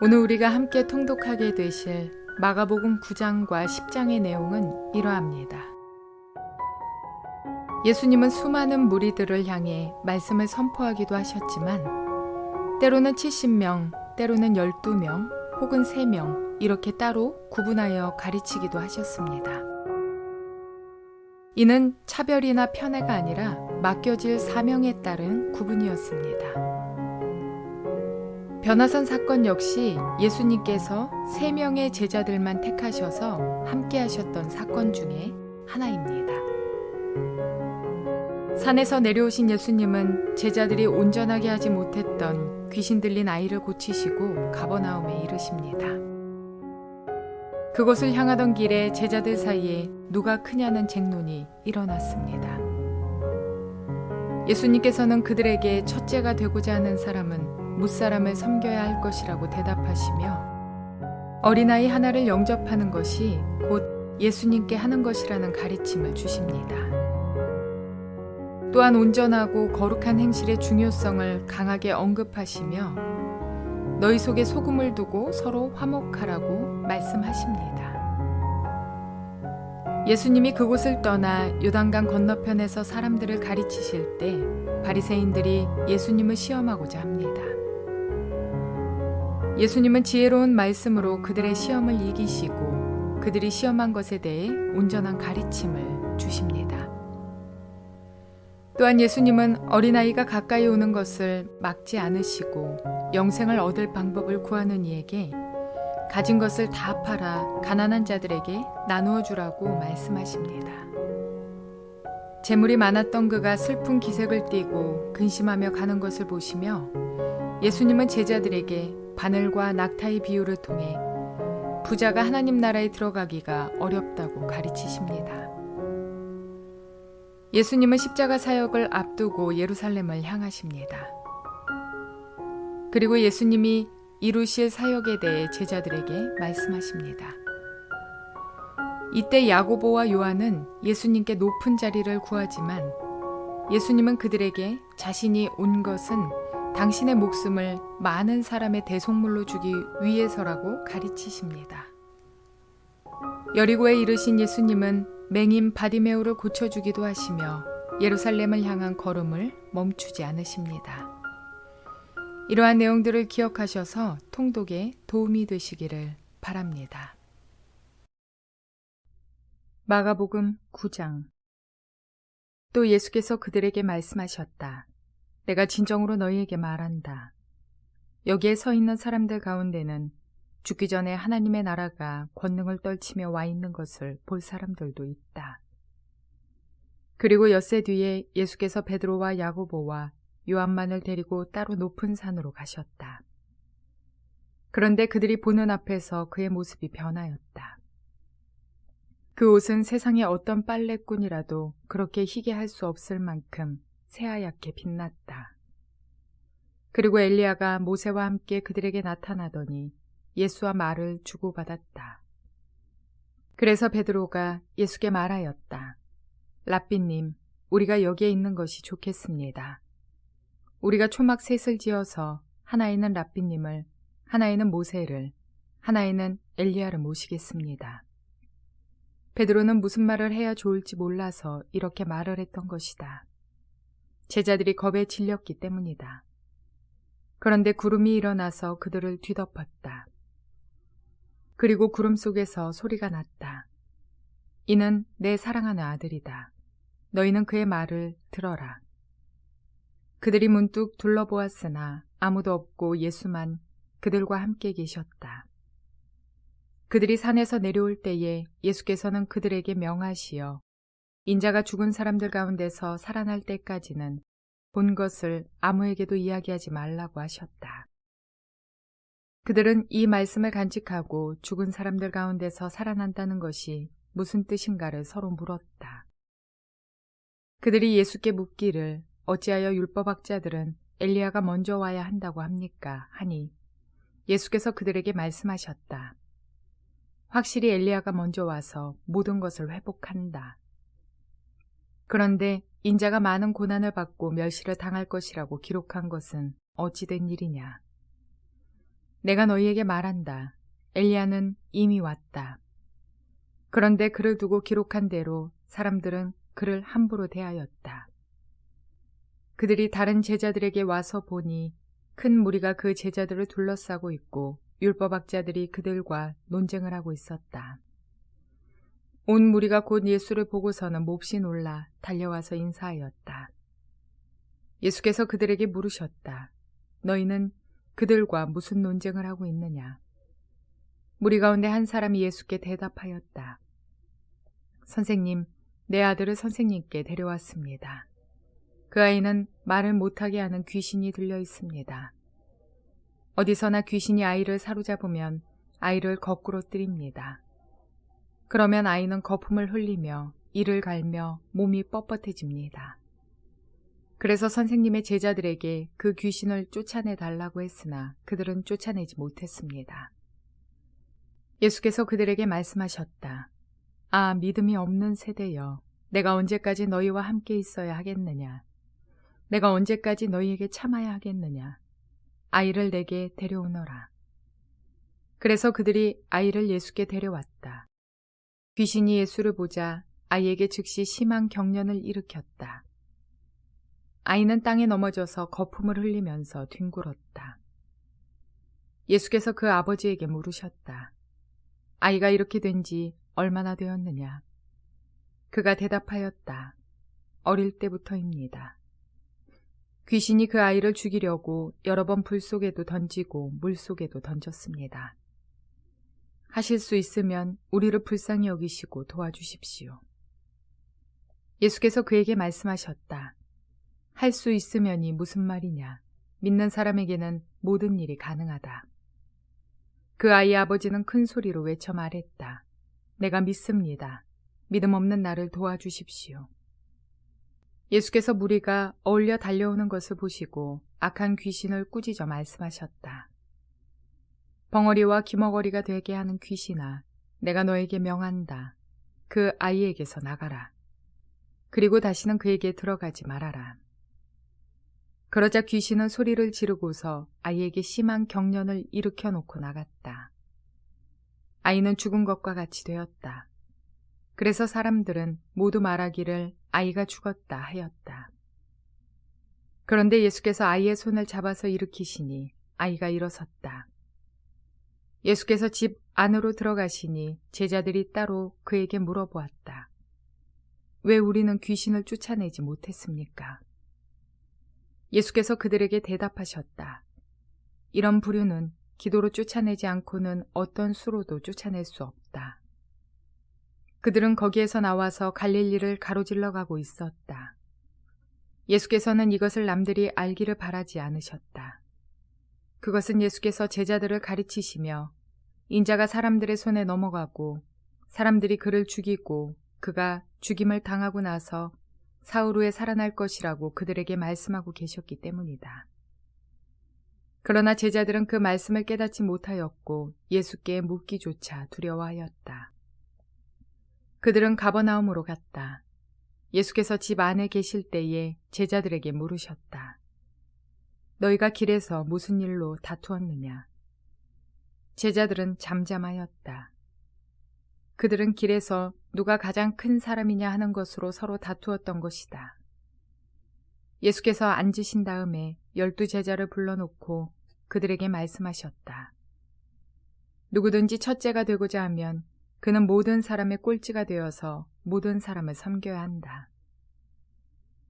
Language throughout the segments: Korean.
오늘 우리가 함께 통독하게 되실 마가복음 9장과 10장의 내용은 이러합니다. 예수님은 수많은 무리들을 향해 말씀을 선포하기도 하셨지만 때로는 70명, 때로는 12명, 혹은 3명 이렇게 따로 구분하여 가르치기도 하셨습니다. 이는 차별이나 편애가 아니라 맡겨질 사명에 따른 구분이었습니다. 변화산 사건 역시 예수님께서 3명의 제자들만 택하셔서 함께 하셨던 사건 중에 하나입니다. 산에서 내려오신 예수님은 제자들이 온전하게 하지 못했던 귀신 들린 아이를 고치시고 가버나움에 이르십니다. 그곳을 향하던 길에 제자들 사이에 누가 크냐는 쟁론이 일어났습니다. 예수님께서는 그들에게 첫째가 되고자 하는 사람은 무사람을 섬겨야 할 것이라고 대답하시며 어린아이 하나를 영접하는 것이 곧 예수님께 하는 것이라는 가르침을 주십니다. 또한 온전하고 거룩한 행실의 중요성을 강하게 언급하시며 너희 속에 소금을 두고 서로 화목하라고 말씀하십니다. 예수님이 그곳을 떠나 요단강 건너편에서 사람들을 가르치실 때 바리새인들이 예수님을 시험하고자 합니다. 예수님은 지혜로운 말씀으로 그들의 시험을 이기시고 그들이 시험한 것에 대해 온전한 가르침을 주십니다. 또한 예수님은 어린아이가 가까이 오는 것을 막지 않으시고 영생을 얻을 방법을 구하는 이에게 가진 것을 다 팔아 가난한 자들에게 나누어 주라고 말씀하십니다. 재물이 많았던 그가 슬픈 기색을 띠고 근심하며 가는 것을 보시며 예수님은 제자들에게 바늘과 낙타의 비유를 통해 부자가 하나님 나라에 들어가기가 어렵다고 가르치십니다. 예수님은 십자가 사역을 앞두고 예루살렘을 향하십니다. 그리고 예수님이 이루실 사역에 대해 제자들에게 말씀하십니다. 이때 야고보와 요한은 예수님께 높은 자리를 구하지만 예수님은 그들에게 자신이 온 것은 당신의 목숨을 많은 사람의 대속물로 주기 위해서라고 가르치십니다. 여리고에 이르신 예수님은 맹인 바디메오를 고쳐주기도 하시며 예루살렘을 향한 걸음을 멈추지 않으십니다. 이러한 내용들을 기억하셔서 통독에 도움이 되시기를 바랍니다. 마가복음 9장. 또 예수께서 그들에게 말씀하셨다. 내가 진정으로 너희에게 말한다. 여기에 서 있는 사람들 가운데는 죽기 전에 하나님의 나라가 권능을 떨치며 와 있는 것을 볼 사람들도 있다. 그리고 엿새 뒤에 예수께서 베드로와 야고보와 요한만을 데리고 따로 높은 산으로 가셨다. 그런데 그들이 보는 앞에서 그의 모습이 변하였다. 그 옷은 세상의 어떤 빨래꾼이라도 그렇게 희게 할 수 없을 만큼 새하얗게 빛났다. 그리고 엘리야가 모세와 함께 그들에게 나타나더니 예수와 말을 주고받았다. 그래서 베드로가 예수께 말하였다. 랍비님, 우리가 여기에 있는 것이 좋겠습니다. 우리가 초막 셋을 지어서 하나에는 랍비님을, 하나에는 모세를, 하나에는 엘리야를 모시겠습니다. 베드로는 무슨 말을 해야 좋을지 몰라서 이렇게 말을 했던 것이다. 제자들이 겁에 질렸기 때문이다. 그런데 구름이 일어나서 그들을 뒤덮었다. 그리고 구름 속에서 소리가 났다. 이는 내 사랑하는 아들이다. 너희는 그의 말을 들어라. 그들이 문득 둘러보았으나 아무도 없고 예수만 그들과 함께 계셨다. 그들이 산에서 내려올 때에 예수께서는 그들에게 명하시어 인자가 죽은 사람들 가운데서 살아날 때까지는 본 것을 아무에게도 이야기하지 말라고 하셨다. 그들은 이 말씀을 간직하고 죽은 사람들 가운데서 살아난다는 것이 무슨 뜻인가를 서로 물었다. 그들이 예수께 묻기를 어찌하여 율법학자들은 엘리야가 먼저 와야 한다고 합니까? 하니 예수께서 그들에게 말씀하셨다. 확실히 엘리야가 먼저 와서 모든 것을 회복한다. 그런데 인자가 많은 고난을 받고 멸시를 당할 것이라고 기록한 것은 어찌된 일이냐? 내가 너희에게 말한다. 엘리야는 이미 왔다. 그런데 그를 두고 기록한 대로 사람들은 그를 함부로 대하였다. 그들이 다른 제자들에게 와서 보니 큰 무리가 그 제자들을 둘러싸고 있고 율법학자들이 그들과 논쟁을 하고 있었다. 온 무리가 곧 예수를 보고서는 몹시 놀라 달려와서 인사하였다. 예수께서 그들에게 물으셨다. 너희는 그들과 무슨 논쟁을 하고 있느냐? 무리 가운데 한 사람이 예수께 대답하였다. 선생님, 내 아들을 선생님께 데려왔습니다. 그 아이는 말을 못하게 하는 귀신이 들려 있습니다. 어디서나 귀신이 아이를 사로잡으면 아이를 거꾸로 뜨립니다. 그러면 아이는 거품을 흘리며 이를 갈며 몸이 뻣뻣해집니다. 그래서 선생님의 제자들에게 그 귀신을 쫓아내 달라고 했으나 그들은 쫓아내지 못했습니다. 예수께서 그들에게 말씀하셨다. 아, 믿음이 없는 세대여, 내가 언제까지 너희와 함께 있어야 하겠느냐? 내가 언제까지 너희에게 참아야 하겠느냐? 아이를 내게 데려오너라. 그래서 그들이 아이를 예수께 데려왔다. 귀신이 예수를 보자 아이에게 즉시 심한 경련을 일으켰다. 아이는 땅에 넘어져서 거품을 흘리면서 뒹굴었다. 예수께서 그 아버지에게 물으셨다. 아이가 이렇게 된 지 얼마나 되었느냐? 그가 대답하였다. 어릴 때부터입니다. 귀신이 그 아이를 죽이려고 여러 번 불 속에도 던지고 물 속에도 던졌습니다. 하실 수 있으면 우리를 불쌍히 여기시고 도와주십시오. 예수께서 그에게 말씀하셨다. 할 수 있으면이 무슨 말이냐? 믿는 사람에게는 모든 일이 가능하다. 그 아이의 아버지는 큰 소리로 외쳐 말했다. 내가 믿습니다. 믿음 없는 나를 도와주십시오. 예수께서 무리가 어울려 달려오는 것을 보시고 악한 귀신을 꾸짖어 말씀하셨다. 벙어리와 기머거리가 되게 하는 귀신아, 내가 너에게 명한다. 그 아이에게서 나가라. 그리고 다시는 그에게 들어가지 말아라. 그러자 귀신은 소리를 지르고서 아이에게 심한 경련을 일으켜 놓고 나갔다. 아이는 죽은 것과 같이 되었다. 그래서 사람들은 모두 말하기를 아이가 죽었다 하였다. 그런데 예수께서 아이의 손을 잡아서 일으키시니 아이가 일어섰다. 예수께서 집 안으로 들어가시니 제자들이 따로 그에게 물어보았다. 왜 우리는 귀신을 쫓아내지 못했습니까? 예수께서 그들에게 대답하셨다. 이런 부류는 기도로 쫓아내지 않고는 어떤 수로도 쫓아낼 수 없다. 그들은 거기에서 나와서 갈릴리를 가로질러 가고 있었다. 예수께서는 이것을 남들이 알기를 바라지 않으셨다. 그것은 예수께서 제자들을 가르치시며 인자가 사람들의 손에 넘어가고 사람들이 그를 죽이고 그가 죽임을 당하고 나서 사흘 후에 살아날 것이라고 그들에게 말씀하고 계셨기 때문이다. 그러나 제자들은 그 말씀을 깨닫지 못하였고 예수께 묻기조차 두려워하였다. 그들은 가버나움으로 갔다. 예수께서 집 안에 계실 때에 제자들에게 물으셨다. 너희가 길에서 무슨 일로 다투었느냐? 제자들은 잠잠하였다. 그들은 길에서 누가 가장 큰 사람이냐 하는 것으로 서로 다투었던 것이다. 예수께서 앉으신 다음에 12 제자를 불러놓고 그들에게 말씀하셨다. 누구든지 첫째가 되고자 하면 그는 모든 사람의 꼴찌가 되어서 모든 사람을 섬겨야 한다.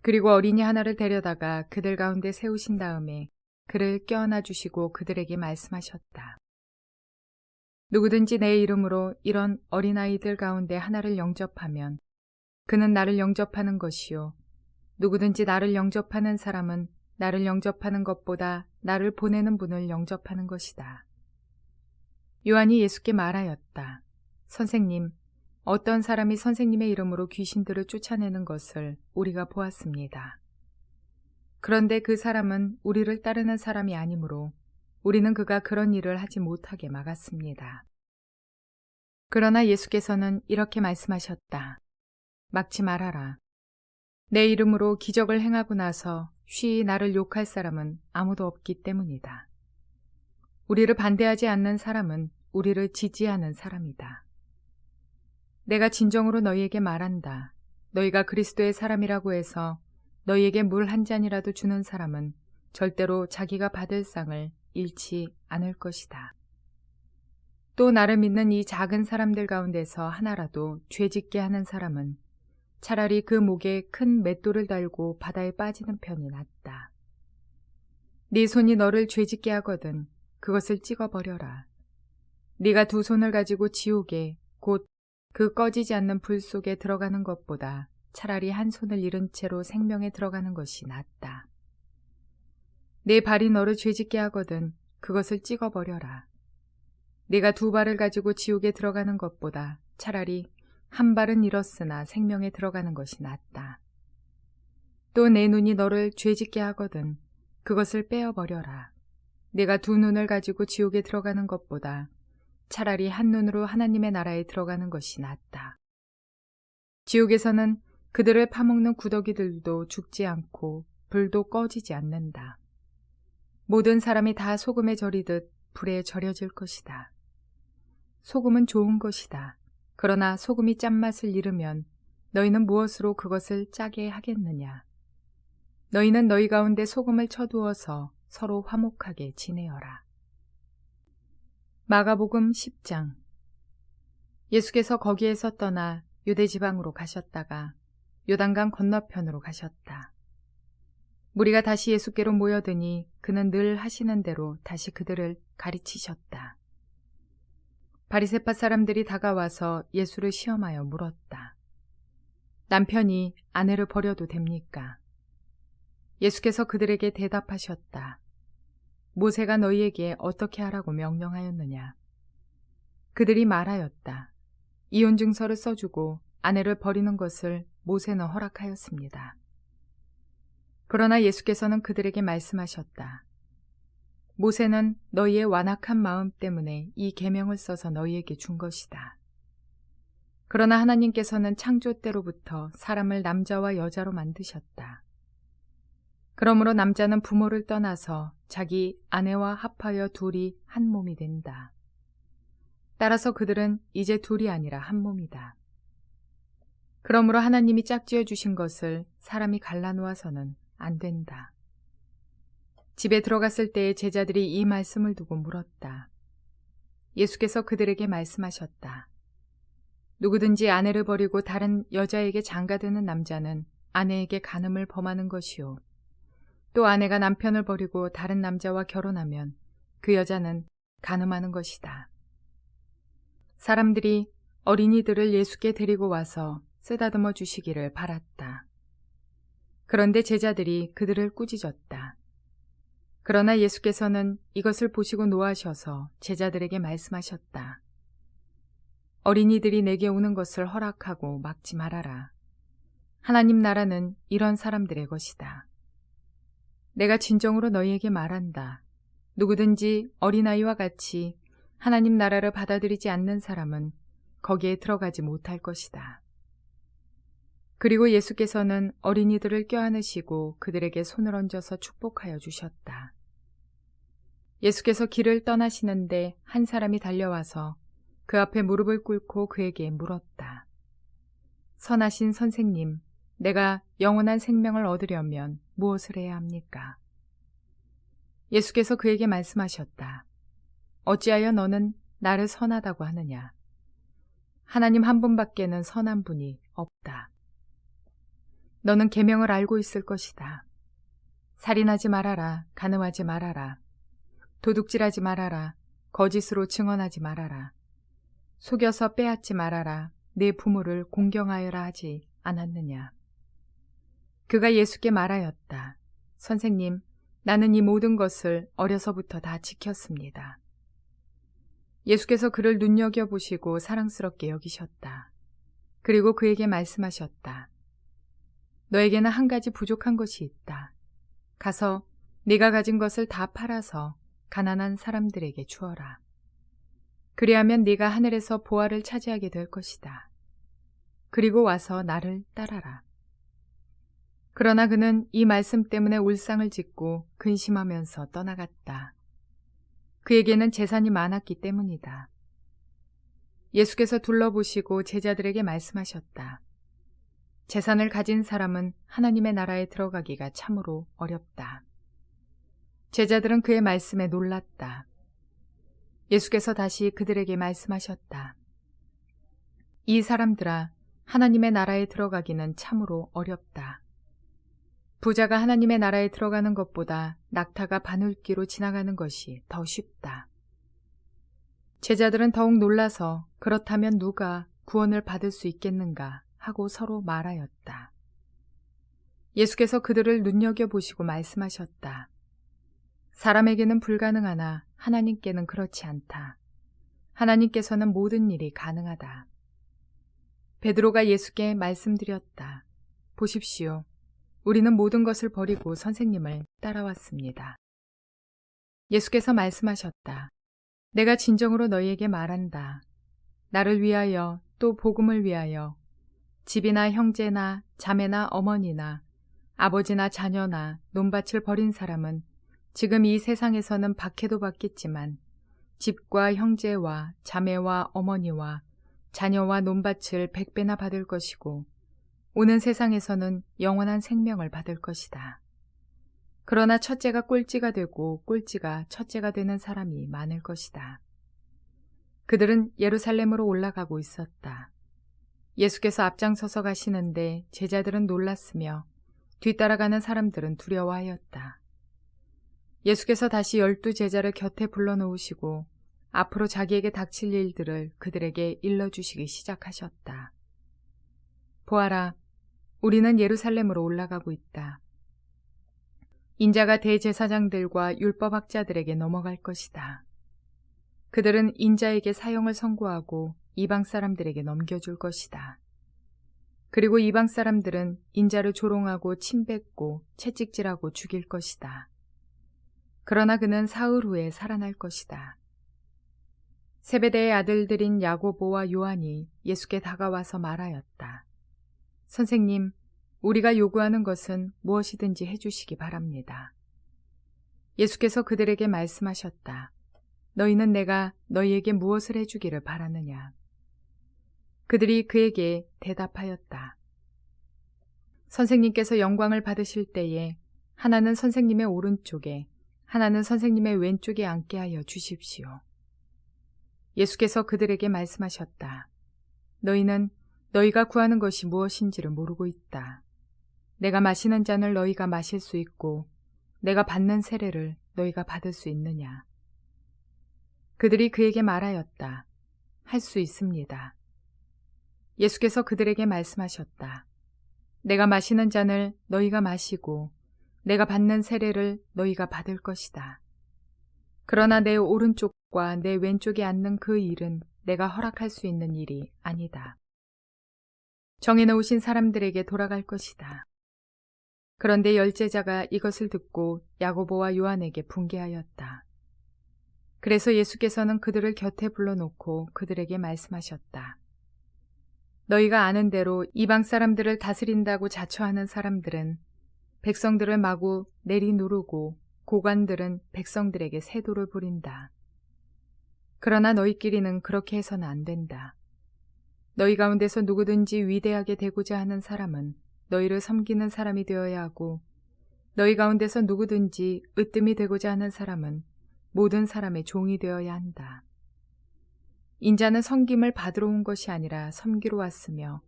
그리고 어린이 하나를 데려다가 그들 가운데 세우신 다음에 그를 껴안아 주시고 그들에게 말씀하셨다. 누구든지 내 이름으로 이런 어린아이들 가운데 하나를 영접하면 그는 나를 영접하는 것이요. 누구든지 나를 영접하는 사람은 나를 영접하는 것보다 나를 보내는 분을 영접하는 것이다. 요한이 예수께 말하였다. 선생님, 어떤 사람이 선생님의 이름으로 귀신들을 쫓아내는 것을 우리가 보았습니다. 그런데 그 사람은 우리를 따르는 사람이 아니므로 우리는 그가 그런 일을 하지 못하게 막았습니다. 그러나 예수께서는 이렇게 말씀하셨다. 막지 말아라. 내 이름으로 기적을 행하고 나서 쉬이 나를 욕할 사람은 아무도 없기 때문이다. 우리를 반대하지 않는 사람은 우리를 지지하는 사람이다. 내가 진정으로 너희에게 말한다. 너희가 그리스도의 사람이라고 해서 너희에게 물 한 잔이라도 주는 사람은 절대로 자기가 받을 상을 잃지 않을 것이다. 또 나를 믿는 이 작은 사람들 가운데서 하나라도 죄짓게 하는 사람은 차라리 그 목에 큰 맷돌을 달고 바다에 빠지는 편이 낫다. 네 손이 너를 죄짓게 하거든 그것을 찍어버려라. 네가 두 손을 가지고 지옥에 곧 그 꺼지지 않는 불 속에 들어가는 것보다 차라리 한 손을 잃은 채로 생명에 들어가는 것이 낫다. 네 발이 너를 죄짓게 하거든 그것을 찍어버려라. 네가 두 발을 가지고 지옥에 들어가는 것보다 차라리 한 발은 잃었으나 생명에 들어가는 것이 낫다. 또 내 눈이 너를 죄짓게 하거든 그것을 빼어버려라. 네가 두 눈을 가지고 지옥에 들어가는 것보다 차라리 한 눈으로 하나님의 나라에 들어가는 것이 낫다. 지옥에서는 그들을 파먹는 구더기들도 죽지 않고 불도 꺼지지 않는다. 모든 사람이 다 소금에 절이듯 불에 절여질 것이다. 소금은 좋은 것이다. 그러나 소금이 짠맛을 잃으면 너희는 무엇으로 그것을 짜게 하겠느냐? 너희는 너희 가운데 소금을 쳐두어서 서로 화목하게 지내어라. 마가복음 10장. 예수께서 거기에서 떠나 유대 지방으로 가셨다가 요단강 건너편으로 가셨다. 무리가 다시 예수께로 모여드니 그는 늘 하시는 대로 다시 그들을 가르치셨다. 바리새파 사람들이 다가와서 예수를 시험하여 물었다. 남편이 아내를 버려도 됩니까? 예수께서 그들에게 대답하셨다. 모세가 너희에게 어떻게 하라고 명령하였느냐? 그들이 말하였다. 이혼 증서를 써주고 아내를 버리는 것을 모세는 허락하였습니다. 그러나 예수께서는 그들에게 말씀하셨다. 모세는 너희의 완악한 마음 때문에 이 계명을 써서 너희에게 준 것이다. 그러나 하나님께서는 창조 때로부터 사람을 남자와 여자로 만드셨다. 그러므로 남자는 부모를 떠나서 자기 아내와 합하여 둘이 한 몸이 된다. 따라서 그들은 이제 둘이 아니라 한 몸이다. 그러므로 하나님이 짝지어 주신 것을 사람이 갈라놓아서는 안 된다. 집에 들어갔을 때에 제자들이 이 말씀을 두고 물었다. 예수께서 그들에게 말씀하셨다. 누구든지 아내를 버리고 다른 여자에게 장가드는 남자는 아내에게 간음을 범하는 것이요. 또 아내가 남편을 버리고 다른 남자와 결혼하면 그 여자는 간음하는 것이다. 사람들이 어린이들을 예수께 데리고 와서 쓰다듬어 주시기를 바랐다. 그런데 제자들이 그들을 꾸짖었다. 그러나 예수께서는 이것을 보시고 노하셔서 제자들에게 말씀하셨다. 어린이들이 내게 오는 것을 허락하고 막지 말아라. 하나님 나라는 이런 사람들의 것이다. 내가 진정으로 너희에게 말한다. 누구든지 어린아이와 같이 하나님 나라를 받아들이지 않는 사람은 거기에 들어가지 못할 것이다. 그리고 예수께서는 어린이들을 껴안으시고 그들에게 손을 얹어서 축복하여 주셨다. 예수께서 길을 떠나시는데 한 사람이 달려와서 그 앞에 무릎을 꿇고 그에게 물었다. 선하신 선생님, 내가 영원한 생명을 얻으려면 무엇을 해야 합니까? 예수께서 그에게 말씀하셨다. 어찌하여 너는 나를 선하다고 하느냐? 하나님 한 분밖에는 선한 분이 없다. 너는 계명을 알고 있을 것이다. 살인하지 말아라, 간음하지 말아라, 도둑질하지 말아라, 거짓으로 증언하지 말아라, 속여서 빼앗지 말아라, 내 부모를 공경하여라 하지 않았느냐? 그가 예수께 말하였다. 선생님, 나는 이 모든 것을 어려서부터 다 지켰습니다. 예수께서 그를 눈여겨보시고 사랑스럽게 여기셨다. 그리고 그에게 말씀하셨다. 너에게는 한 가지 부족한 것이 있다. 가서 네가 가진 것을 다 팔아서 가난한 사람들에게 주어라. 그리하면 네가 하늘에서 보화를 차지하게 될 것이다. 그리고 와서 나를 따라라. 그러나 그는 이 말씀 때문에 울상을 짓고 근심하면서 떠나갔다. 그에게는 재산이 많았기 때문이다. 예수께서 둘러보시고 제자들에게 말씀하셨다. 재산을 가진 사람은 하나님의 나라에 들어가기가 참으로 어렵다. 제자들은 그의 말씀에 놀랐다. 예수께서 다시 그들에게 말씀하셨다. 이 사람들아, 하나님의 나라에 들어가기는 참으로 어렵다. 부자가 하나님의 나라에 들어가는 것보다 낙타가 바늘귀로 지나가는 것이 더 쉽다. 제자들은 더욱 놀라서 그렇다면 누가 구원을 받을 수 있겠는가 하고 서로 말하였다. 예수께서 그들을 눈여겨보시고 말씀하셨다. 사람에게는 불가능하나 하나님께는 그렇지 않다. 하나님께서는 모든 일이 가능하다. 베드로가 예수께 말씀드렸다. 보십시오. 우리는 모든 것을 버리고 선생님을 따라왔습니다. 예수께서 말씀하셨다. 내가 진정으로 너희에게 말한다. 나를 위하여 또 복음을 위하여 집이나 형제나 자매나 어머니나 아버지나 자녀나 논밭을 버린 사람은 지금 이 세상에서는 박해도 받겠지만 집과 형제와 자매와 어머니와 자녀와 논밭을 100배나 받을 것이고 오는 세상에서는 영원한 생명을 받을 것이다. 그러나 첫째가 꼴찌가 되고 꼴찌가 첫째가 되는 사람이 많을 것이다. 그들은 예루살렘으로 올라가고 있었다. 예수께서 앞장서서 가시는데 제자들은 놀랐으며 뒤따라가는 사람들은 두려워하였다. 예수께서 다시 12 제자를 곁에 불러놓으시고 앞으로 자기에게 닥칠 일들을 그들에게 일러주시기 시작하셨다. 보아라, 우리는 예루살렘으로 올라가고 있다. 인자가 대제사장들과 율법학자들에게 넘어갈 것이다. 그들은 인자에게 사형을 선고하고 이방 사람들에게 넘겨줄 것이다. 그리고 이방 사람들은 인자를 조롱하고 침뱉고 채찍질하고 죽일 것이다. 그러나 그는 사흘 후에 살아날 것이다. 세베대의 아들들인 야고보와 요한이 예수께 다가와서 말하였다. 선생님, 우리가 요구하는 것은 무엇이든지 해주시기 바랍니다. 예수께서 그들에게 말씀하셨다. 너희는 내가 너희에게 무엇을 해주기를 바라느냐? 그들이 그에게 대답하였다. 선생님께서 영광을 받으실 때에 하나는 선생님의 오른쪽에 하나는 선생님의 왼쪽에 앉게 하여 주십시오. 예수께서 그들에게 말씀하셨다. 너희는 너희가 구하는 것이 무엇인지를 모르고 있다. 내가 마시는 잔을 너희가 마실 수 있고 내가 받는 세례를 너희가 받을 수 있느냐? 그들이 그에게 말하였다. 할 수 있습니다. 예수께서 그들에게 말씀하셨다. 내가 마시는 잔을 너희가 마시고 내가 받는 세례를 너희가 받을 것이다. 그러나 내 오른쪽과 내 왼쪽에 앉는 그 일은 내가 허락할 수 있는 일이 아니다. 정해놓으신 사람들에게 돌아갈 것이다. 그런데 열제자가 이것을 듣고 야고보와 요한에게 분개하였다. 그래서 예수께서는 그들을 곁에 불러놓고 그들에게 말씀하셨다. 너희가 아는 대로 이방 사람들을 다스린다고 자처하는 사람들은 백성들을 마구 내리누르고 고관들은 백성들에게 세도를 부린다. 그러나 너희끼리는 그렇게 해서는 안 된다. 너희 가운데서 누구든지 위대하게 되고자 하는 사람은 너희를 섬기는 사람이 되어야 하고 너희 가운데서 누구든지 으뜸이 되고자 하는 사람은 모든 사람의 종이 되어야 한다. 인자는 섬김을 받으러 온 것이 아니라 섬기러 왔으며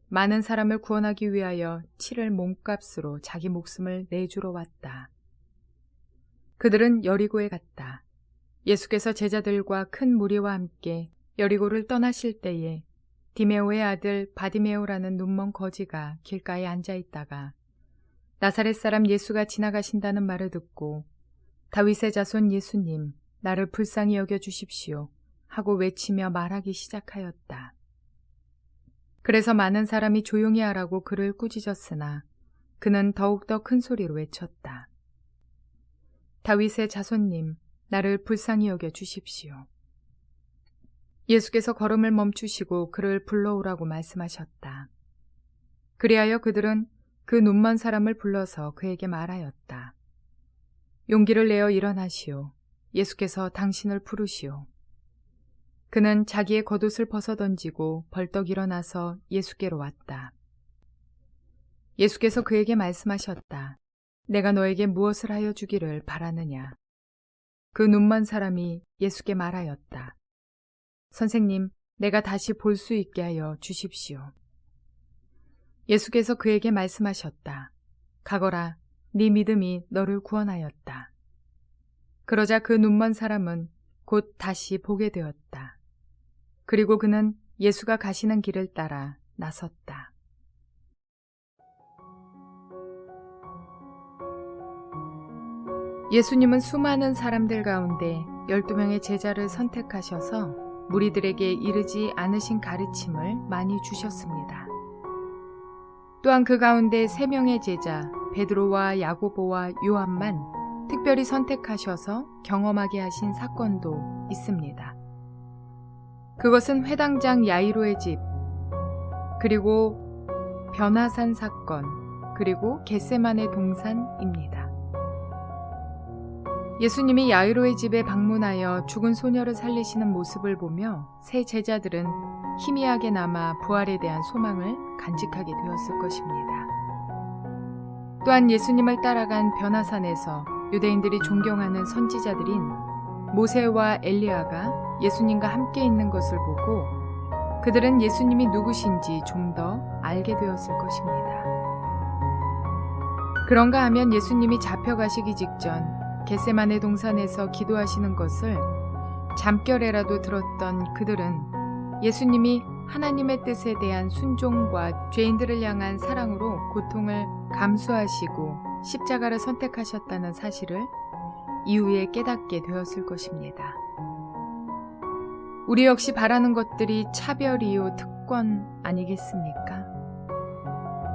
많은 사람을 구원하기 위하여 치를 몸값으로 자기 목숨을 내주러 왔다. 그들은 여리고에 갔다. 예수께서 제자들과 큰 무리와 함께 여리고를 떠나실 때에 디메오의 아들 바디메오라는 눈먼 거지가 길가에 앉아 있다가 나사렛 사람 예수가 지나가신다는 말을 듣고 다윗의 자손 예수님, 나를 불쌍히 여겨 주십시오 하고 외치며 말하기 시작하였다. 그래서 많은 사람이 조용히 하라고 그를 꾸짖었으나 그는 더욱더 큰 소리로 외쳤다. 다윗의 자손님, 나를 불쌍히 여겨 주십시오. 예수께서 걸음을 멈추시고 그를 불러오라고 말씀하셨다. 그리하여 그들은 그 눈먼 사람을 불러서 그에게 말하였다. 용기를 내어 일어나시오. 예수께서 당신을 부르시오. 그는 자기의 겉옷을 벗어던지고 벌떡 일어나서 예수께로 왔다. 예수께서 그에게 말씀하셨다. 내가 너에게 무엇을 하여 주기를 바라느냐? 그 눈먼 사람이 예수께 말하였다. 선생님, 내가 다시 볼 수 있게 하여 주십시오. 예수께서 그에게 말씀하셨다. 가거라, 네 믿음이 너를 구원하였다. 그러자 그 눈먼 사람은 곧 다시 보게 되었다. 그리고 그는 예수가 가시는 길을 따라 나섰다. 예수님은 수많은 사람들 가운데 12명의 제자를 선택하셔서 무리들에게 이르지 않으신 가르침을 많이 주셨습니다. 또한 그 가운데 3명의 제자 베드로와 야고보와 요한만 특별히 선택하셔서 경험하게 하신 사건도 있습니다. 그것은 회당장 야이로의 집, 그리고 변화산 사건, 그리고 겟세마네 동산입니다. 예수님이 야이로의 집에 방문하여 죽은 소녀를 살리시는 모습을 보며 세 제자들은 희미하게 남아 부활에 대한 소망을 간직하게 되었을 것입니다. 또한 예수님을 따라간 변화산에서 유대인들이 존경하는 선지자들인 모세와 엘리야가 예수님과 함께 있는 것을 보고 그들은 예수님이 누구신지 좀 더 알게 되었을 것입니다. 그런가 하면 예수님이 잡혀가시기 직전 겟세마네 동산에서 기도하시는 것을 잠결에라도 들었던 그들은 예수님이 하나님의 뜻에 대한 순종과 죄인들을 향한 사랑으로 고통을 감수하시고 십자가를 선택하셨다는 사실을 이후에 깨닫게 되었을 것입니다. 우리 역시 바라는 것들이 차별이요 특권 아니겠습니까?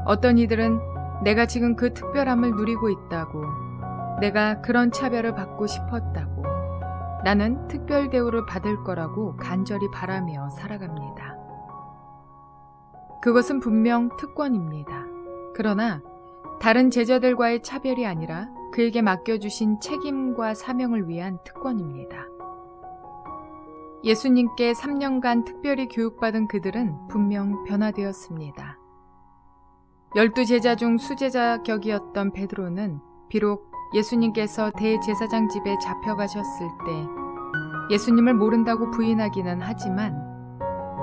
어떤 이들은 내가 지금 그 특별함을 누리고 있다고, 내가 그런 차별을 받고 싶었다고, 나는 특별 대우를 받을 거라고 간절히 바라며 살아갑니다. 그것은 분명 특권입니다. 그러나 다른 제자들과의 차별이 아니라 그에게 맡겨주신 책임과 사명을 위한 특권입니다. 예수님께 3년간 특별히 교육받은 그들은 분명 변화되었습니다. 12제자 중 수제자 격이었던 베드로는 비록 예수님께서 대제사장 집에 잡혀가셨을 때 예수님을 모른다고 부인하기는 하지만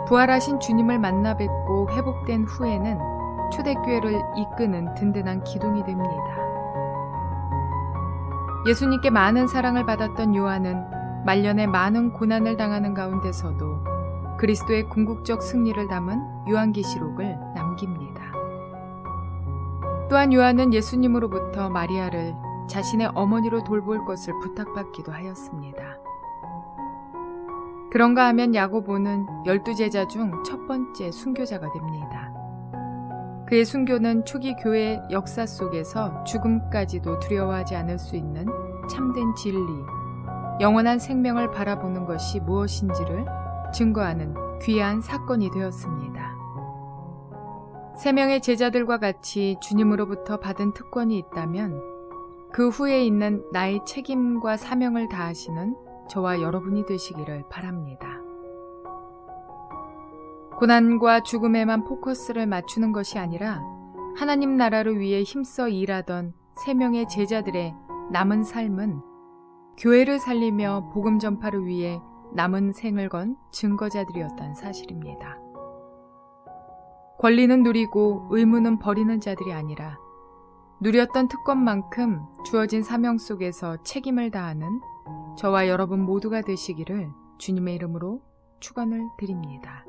부활하신 주님을 만나 뵙고 회복된 후에는 초대교회를 이끄는 든든한 기둥이 됩니다. 예수님께 많은 사랑을 받았던 요한은 말년에 많은 고난을 당하는 가운데서도 그리스도의 궁극적 승리를 담은 요한계시록을 남깁니다. 또한 요한은 예수님으로부터 마리아를 자신의 어머니로 돌볼 것을 부탁받기도 하였습니다. 그런가 하면 야고보는 12제자 중 첫 번째 순교자가 됩니다. 그의 순교는 초기 교회 역사 속에서 죽음까지도 두려워하지 않을 수 있는 참된 진리, 영원한 생명을 바라보는 것이 무엇인지를 증거하는 귀한 사건이 되었습니다. 3명의 제자들과 같이 주님으로부터 받은 특권이 있다면 그 후에 있는 나의 책임과 사명을 다하시는 저와 여러분이 되시기를 바랍니다. 고난과 죽음에만 포커스를 맞추는 것이 아니라 하나님 나라를 위해 힘써 일하던 3명의 제자들의 남은 삶은 교회를 살리며 복음 전파를 위해 남은 생을 건 증거자들이었다는 사실입니다. 권리는 누리고 의무는 버리는 자들이 아니라 누렸던 특권만큼 주어진 사명 속에서 책임을 다하는 저와 여러분 모두가 되시기를 주님의 이름으로 축원을 드립니다.